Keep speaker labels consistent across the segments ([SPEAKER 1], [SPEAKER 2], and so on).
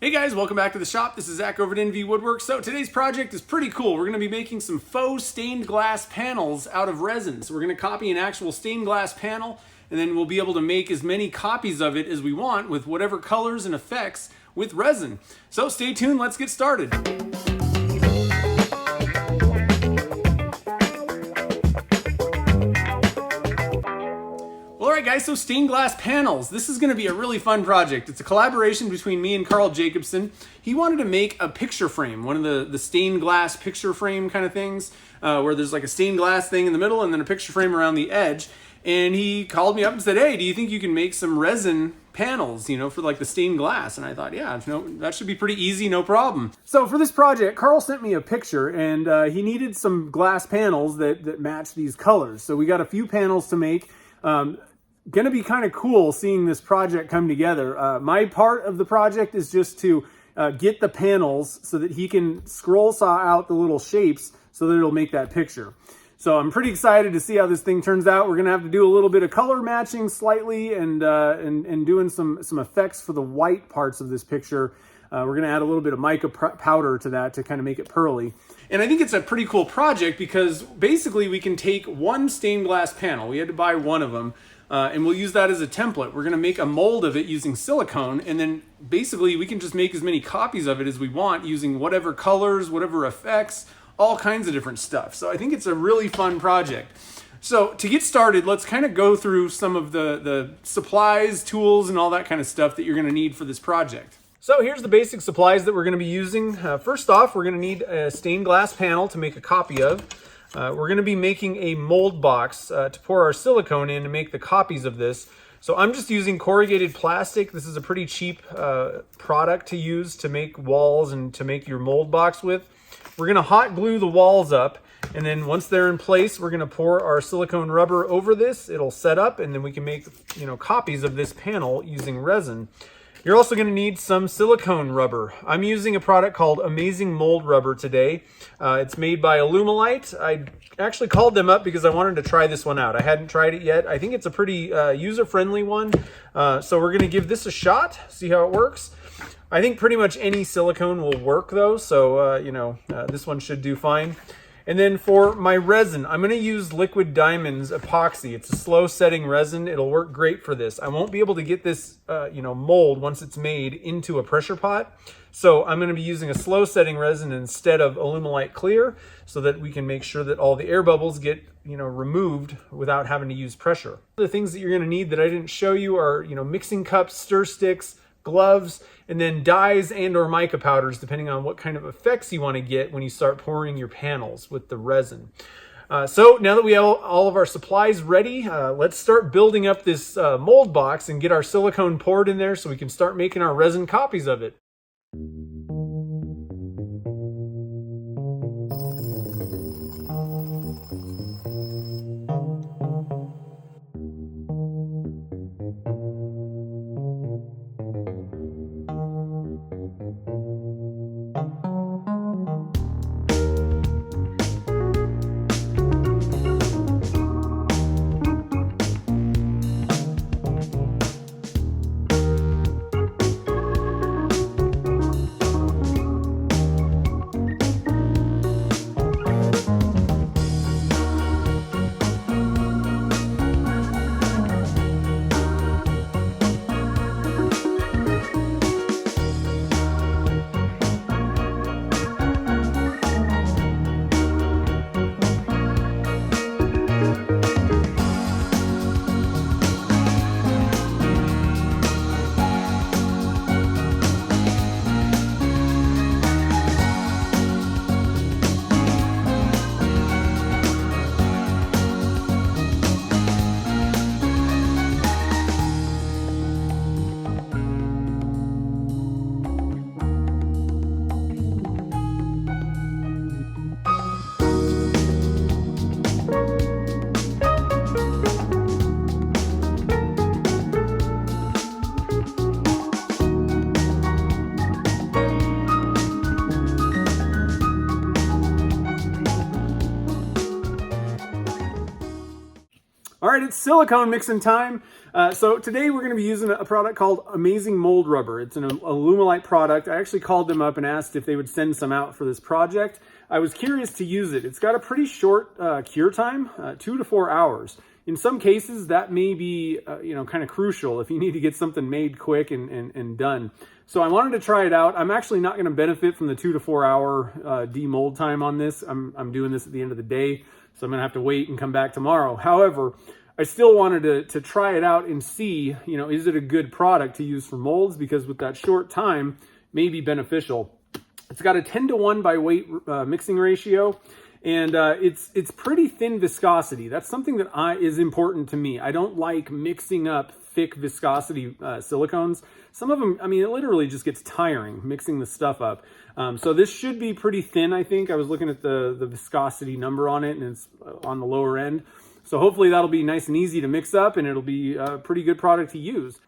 [SPEAKER 1] Hey guys, welcome back to the shop. This is Zach over at NV Woodwork. So today's project is pretty cool. We're going to be making some faux stained glass panels out of resin. So we're going to copy an actual stained glass panel, and then we'll be able to make as many copies of it as we want with whatever colors and effects with resin. So stay tuned, let's get started. Alright guys, so stained glass panels. This is going to be a really fun project. It's a collaboration between me and Carl Jacobson. He wanted to make a picture frame, one of the stained glass picture frame kind of things, where there's like a stained glass thing in the middle and then a picture frame around the edge. And he called me up and said, hey, do you think you can make some resin panels, for like the stained glass? And I thought, yeah, that should be pretty easy, no problem. So for this project, Carl sent me a picture, and he needed some glass panels that match these colors. So we got a few panels to make. Going to be kind of cool seeing this project come together. My part of the project is just to get the panels so that he can scroll saw out the little shapes so that it'll make that picture. So I'm pretty excited to see how this thing turns out. We're going to have to do a little bit of color matching slightly and doing some effects for the white parts of this picture. We're going to add a little bit of mica powder to that to kind of make it pearly. And I think it's a pretty cool project because basically we can take one stained glass panel. We had to buy one of them. And we'll use that as a template. We're going to make a mold of it using silicone, and then basically we can just make as many copies of it as we want using whatever colors, whatever effects, all kinds of different stuff. So I think it's a really fun project. So to get started, let's kind of go through some of the supplies, tools, and all that kind of stuff that you're going to need for this project. So here's the basic supplies that we're going to be using. First off, we're going to need a stained glass panel to make a copy of. We're going to be making a mold box to pour our silicone in to make the copies of this. So I'm just using corrugated plastic. This is a pretty cheap product to use to make walls and to make your mold box with. We're going to hot glue the walls up, and then once they're in place, we're going to pour our silicone rubber over this. It'll set up, and then we can make copies of this panel using resin. You're also going to need some silicone rubber. I'm using a product called Amazing Mold Rubber today. It's made by Alumilite. I actually called them up because I wanted to try this one out. I hadn't tried it yet. I think it's a pretty user-friendly one. So we're going to give this a shot, see how it works. I think pretty much any silicone will work though, so this one should do fine. And then for my resin, I'm going to use Liquid Diamonds Epoxy. It's a slow setting resin. It'll work great for this. I won't be able to get this, mold once it's made into a pressure pot. So I'm going to be using a slow setting resin instead of Alumilite Clear so that we can make sure that all the air bubbles get, removed without having to use pressure. The things that you're going to need that I didn't show you are, mixing cups, stir sticks, gloves, and then dyes and or mica powders, depending on what kind of effects you want to get when you start pouring your panels with the resin. So now that we have all of our supplies ready, let's start building up this mold box and get our silicone poured in there so we can start making our resin copies of it. All right, it's silicone mixing time. So today we're going to be using a product called Amazing Mold Rubber. It's an Alumilite product. I actually called them up and asked if they would send some out for this project. I was curious to use it. It's got a pretty short cure time, 2 to 4 hours. In some cases, that may be kind of crucial if you need to get something made quick and done. So I wanted to try it out. I'm actually not going to benefit from the 2 to 4 hour demold time on this. I'm doing this at the end of the day, so I'm going to have to wait and come back tomorrow. However, I still wanted to try it out and see, is it a good product to use for molds? Because with that short time, may be beneficial. It's got a 10-to-1 by weight mixing ratio, and it's pretty thin viscosity. That's something that is important to me. I don't like mixing up thick viscosity silicones. Some of them, it literally just gets tiring mixing the stuff up. So this should be pretty thin, I think. I was looking at the viscosity number on it, and it's on the lower end. So hopefully that'll be nice and easy to mix up, and it'll be a pretty good product to use.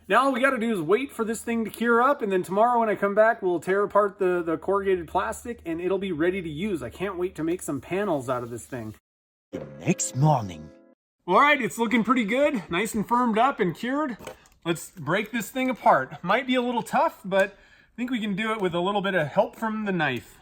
[SPEAKER 1] Now all we got to do is wait for this thing to cure up, and then tomorrow when I come back, we'll tear apart the corrugated plastic, and it'll be ready to use. I can't wait to make some panels out of this thing.
[SPEAKER 2] The next morning.
[SPEAKER 1] All right, it's looking pretty good. Nice and firmed up and cured. Let's break this thing apart. Might be a little tough, but I think we can do it with a little bit of help from the knife.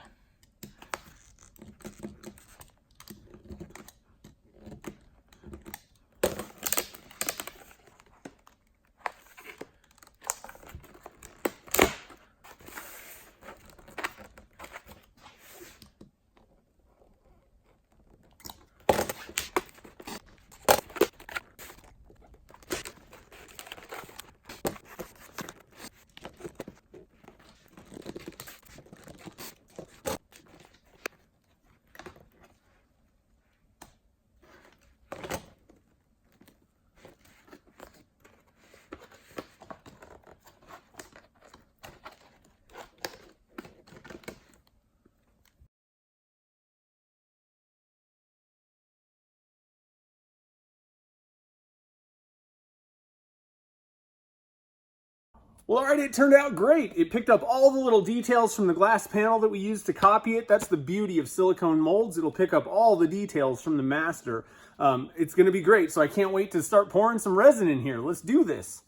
[SPEAKER 1] Well, all right, it turned out great. It picked up all the little details from the glass panel that we used to copy it. That's the beauty of silicone molds. It'll pick up all the details from the master. It's going to be great, so I can't wait to start pouring some resin in here. Let's do this.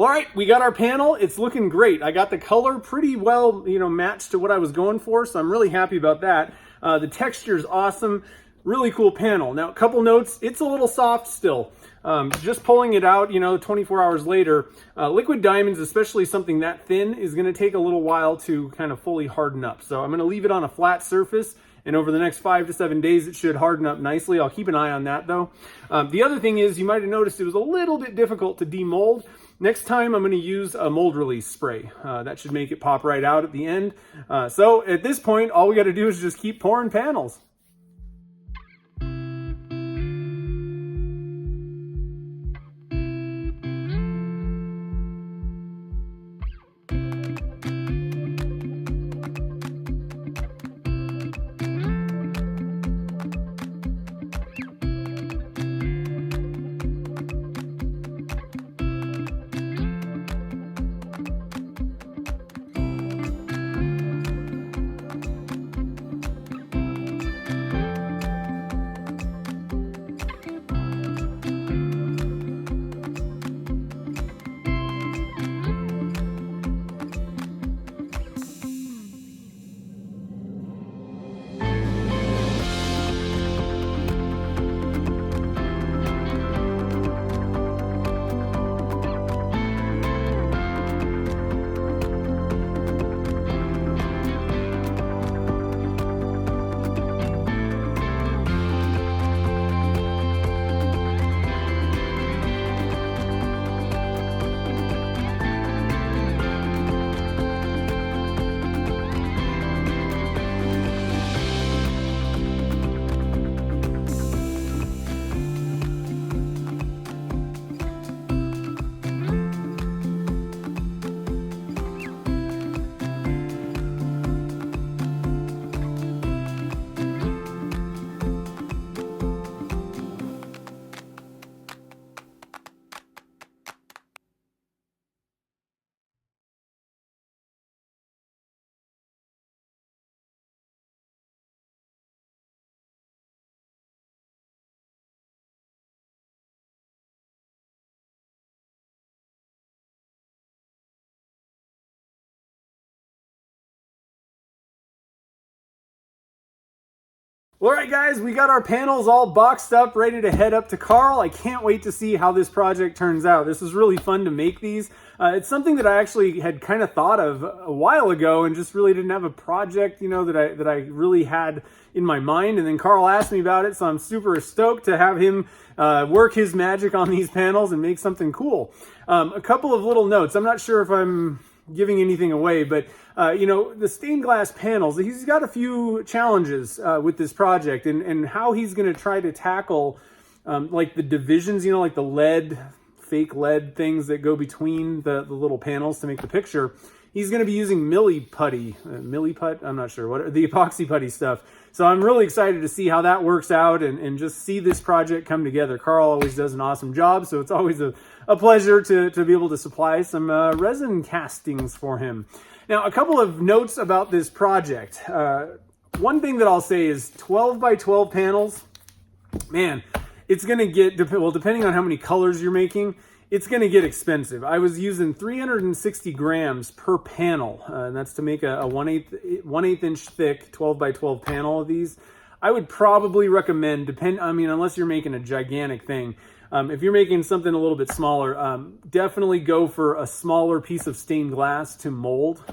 [SPEAKER 1] Well, all right, we got our panel. It's looking great. I got the color pretty well, matched to what I was going for, so I'm really happy about that. The texture is awesome. Really cool panel. Now, a couple notes. It's a little soft still. Just pulling it out, 24 hours later, liquid diamonds, especially something that thin, is going to take a little while to kind of fully harden up. So I'm going to leave it on a flat surface, and over the next 5 to 7 days, it should harden up nicely. I'll keep an eye on that, though. The other thing is, you might have noticed it was a little bit difficult to demold. Next time, I'm going to use a mold release spray. That should make it pop right out at the end. So at this point, all we got to do is just keep pouring panels. All right, guys, we got our panels all boxed up, ready to head up to Carl. I can't wait to see how this project turns out. This is really fun to make these. It's something that I actually had kind of thought of a while ago and just really didn't have a project, that I really had in my mind. And then Carl asked me about it, so I'm super stoked to have him work his magic on these panels and make something cool. A couple of little notes. I'm not sure if I'm giving anything away, but the stained glass panels, he's got a few challenges with this project and how he's going to try to tackle like the divisions, like the fake lead things that go between the little panels to make the picture. He's going to be using milli putt, I'm not sure what, the epoxy putty stuff. So I'm really excited to see how that works out and just see this project come together. Carl always does an awesome job, so it's always a pleasure to be able to supply some resin castings for him. Now, a couple of notes about this project. One thing that I'll say is 12 by 12 panels, man, it's going to get, depending on how many colors you're making, it's going to get expensive. I was using 360 grams per panel, and that's to make a 1/8 inch thick 12 by 12 panel of these. I would probably recommend, unless you're making a gigantic thing, if you're making something a little bit smaller, definitely go for a smaller piece of stained glass to mold.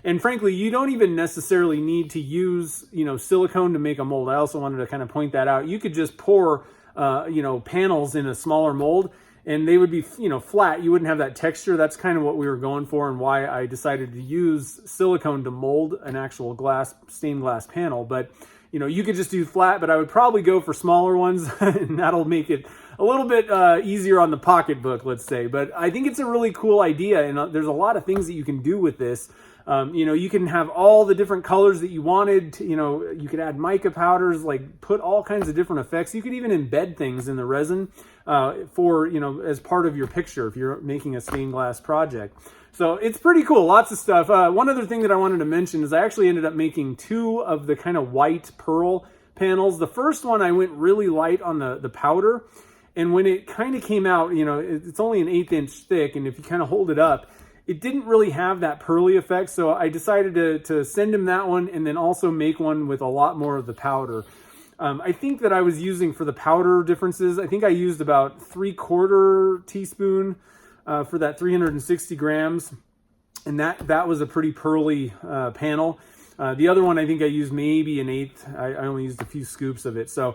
[SPEAKER 1] And frankly, you don't even necessarily need to use, silicone to make a mold. I also wanted to kind of point that out. You could just pour, panels in a smaller mold and they would be, flat. You wouldn't have that texture. That's kind of what we were going for and why I decided to use silicone to mold an actual stained glass panel. But, you could just do flat, but I would probably go for smaller ones and that'll make it a little bit easier on the pocketbook, let's say. But I think it's a really cool idea, and there's a lot of things that you can do with this. You can have all the different colors that you wanted. You could add mica powders, like put all kinds of different effects. You could even embed things in the resin for, as part of your picture if you're making a stained glass project. So it's pretty cool, lots of stuff. One other thing that I wanted to mention is I actually ended up making 2 of the kind of white pearl panels. The first one I went really light on the powder, And when it kind of came out, you know, it's only an 1/8 inch thick, and if you kind of hold it up, it didn't really have that pearly effect. So I decided to send him that one and then also make one with a lot more of the powder. I think that I was using, for the powder differences, I think I used about 3/4 teaspoon for that 360 grams. And that was a pretty pearly panel. The other one, I think I used maybe an 1/8. I only used a few scoops of it. So,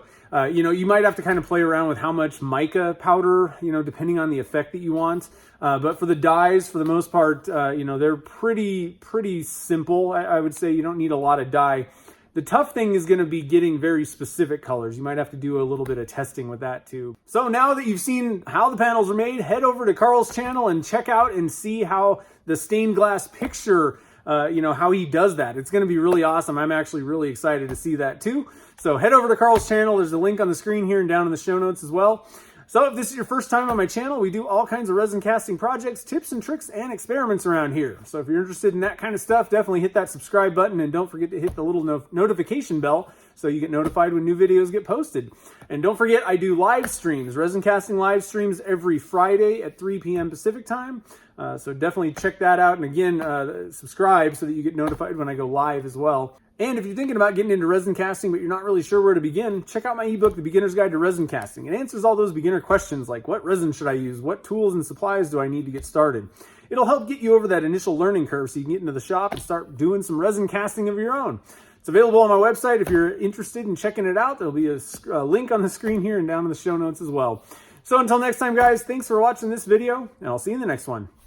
[SPEAKER 1] you know, you might have to kind of play around with how much mica powder, you know, depending on the effect that you want. But for the dyes, for the most part, you know, they're pretty simple. I would say you don't need a lot of dye. The tough thing is going to be getting very specific colors. You might have to do a little bit of testing with that too. So now that you've seen how the panels are made, head over to Carl's channel and check out and see how the stained glass picture, you know, how he does that. It's going to be really awesome. I'm actually really excited to see that too. So head over to Carl's channel. There's a link on the screen here and down in the show notes as well. So if this is your first time on my channel, we do all kinds of resin casting projects, tips and tricks, and experiments around here. So if you're interested in that kind of stuff, definitely hit that subscribe button, and don't forget to hit the little notification bell so you get notified when new videos get posted. And don't forget, I do live streams, resin casting live streams every Friday at 3 p.m. Pacific time. So definitely check that out. And again, subscribe so that you get notified when I go live as well. And if you're thinking about getting into resin casting, but you're not really sure where to begin, check out my ebook, The Beginner's Guide to Resin Casting. It answers all those beginner questions like, what resin should I use? What tools and supplies do I need to get started? It'll help get you over that initial learning curve so you can get into the shop and start doing some resin casting of your own. It's available on my website. If you're interested in checking it out, there'll be a link on the screen here and down in the show notes as well. So until next time, guys, thanks for watching this video, and I'll see you in the next one.